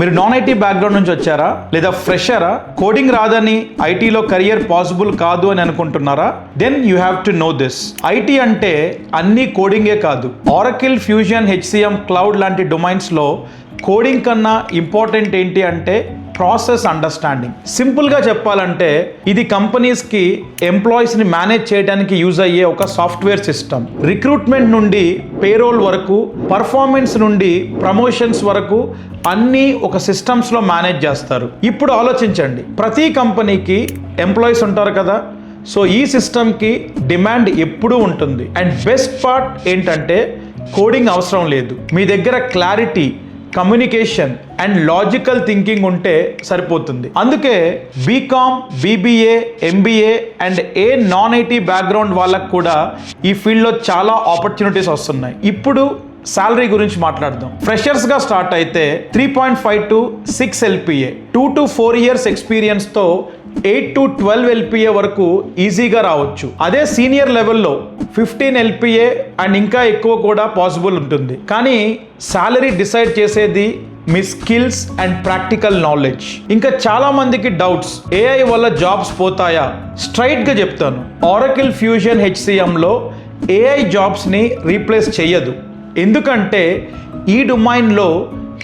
మీరు non IT background నుంచి వచ్చారా, లేదా ఫ్రెషరా, కోడింగ్ రాదని ఐటీలో కెరియర్ పాసిబుల్ కాదు అని అనుకుంటున్నారా? Then you have to know this. IT అంటే అన్ని కోడింగే కాదు. ఆరకిల్, ఫ్యూజన్, హెచ్సిఎం, క్లౌడ్ లాంటి డొమైన్స్లో కోడింగ్ కన్నా ఇంపార్టెంట్ ఏంటి అంటే ప్రాసెస్ అండర్స్టాండింగ్. సింపుల్గా చెప్పాలంటే ఇది కంపెనీస్కి ఎంప్లాయీస్ని మేనేజ్ చేయడానికి యూజ్ అయ్యే ఒక సాఫ్ట్వేర్ సిస్టమ్. రిక్రూట్మెంట్ నుండి పేరోల్ వరకు, పర్ఫార్మెన్స్ నుండి ప్రమోషన్స్ వరకు అన్నీ ఒక సిస్టమ్స్లో మేనేజ్ చేస్తారు. ఇప్పుడు ఆలోచించండి, ప్రతి కంపెనీకి ఎంప్లాయీస్ ఉంటారు కదా, సో ఈ సిస్టమ్కి డిమాండ్ ఎప్పుడూ ఉంటుంది. అండ్ బెస్ట్ పార్ట్ ఏంటంటే కోడింగ్ అవసరం లేదు. మీ దగ్గర clarity, communication and logical thinking ఉంటే సరిపోతుంది. అందుకే BCom, BBA, MBA and a non IT background వాళ్ళకు కూడా ఈ ఫీల్డ్లో చాలా ఆపర్చునిటీస్ వస్తున్నాయి. ఇప్పుడు శాలరీ గురించి మాట్లాడదాం. ఫ్రెషర్స్గా స్టార్ట్ అయితే 3.5 to 6 LPA, 2 to 4 years ఎక్స్పీరియన్స్తో 8 to 12 LPA వరకు ఈజీగా రావచ్చు. అదే సీనియర్ లెవెల్లో 15 LPA అండ్ ఇంకా ఎక్కువ కూడా పాసిబుల్ ఉంటుంది. కానీ శాలరీ డిసైడ్ చేసేది మీ స్కిల్స్ అండ్ ప్రాక్టికల్ నాలెడ్జ్. ఇంకా చాలా మందికి డౌట్స్, ఏఐ వల్ల జాబ్స్ పోతాయా? స్ట్రైట్గా చెప్తాను, ఆరకిల్, ఫ్యూజన్, హెచ్సిఎంలో ఏఐ జాబ్స్ని రీప్లేస్ చేయదు. ఎందుకంటే ఈ డొమైన్లో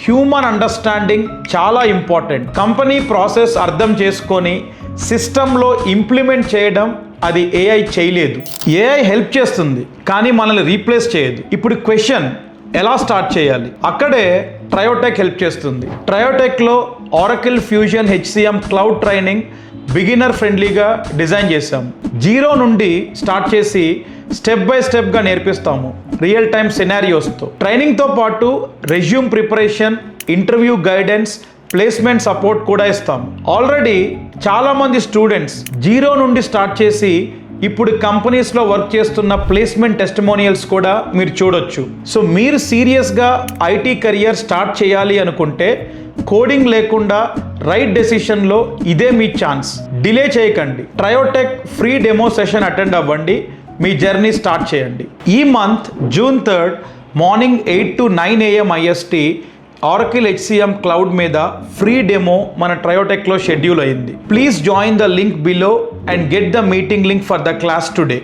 హ్యూమన్ అండర్స్టాండింగ్ చాలా ఇంపార్టెంట్. కంపెనీ ప్రాసెస్ అర్థం చేసుకొని సిస్టంలో ఇంప్లిమెంట్ చేయడం అది ఏఐ చేయలేదు. ఏఐ హెల్ప్ చేస్తుంది కానీ మనల్ని రీప్లేస్ చేయదు. ఇప్పుడు క్వశ్చన్, ఎలా స్టార్ట్ చేయాలి? అక్కడే ట్రయోటెక్ హెల్ప్ చేస్తుంది. ట్రయోటెక్లో Oracle, fusion, HCM, cloud training beginner ఫ్రెండ్లీగా డిజైన్ చేశాము. జీరో నుండి స్టార్ట్ చేసి స్టెప్ బై స్టెప్గా నేర్పిస్తాము రియల్ టైమ్ సినారియోస్తో. ట్రైనింగ్తో పాటు resume preparation, interview guidance, placement support కూడా ఇస్తాము. ఆల్రెడీ చాలామంది స్టూడెంట్స్ జీరో నుండి స్టార్ట్ చేసి ఇప్పుడు కంపెనీస్లో వర్క్ చేస్తున్న ప్లేస్మెంట్ టెస్టిమోనియల్స్ కూడా మీరు చూడొచ్చు. సో మీరు సీరియస్గా ఐటీ కెరియర్ స్టార్ట్ చేయాలి అనుకుంటే కోడింగ్ లేకుండా రైట్ డెసిషన్లో ఇదే మీ ఛాన్స్. డిలే చేయకండి. Triotech free demo session attend అవ్వండి, మీ జర్నీ స్టార్ట్ చేయండి. ఈ month June 3rd morning 8 to 9 AM IST Oracle, HCM, cloud మీద ఫ్రీ డెమో మన ట్రయోటెక్లో షెడ్యూల్ అయింది. Please join the link below and get the meeting link for the class today.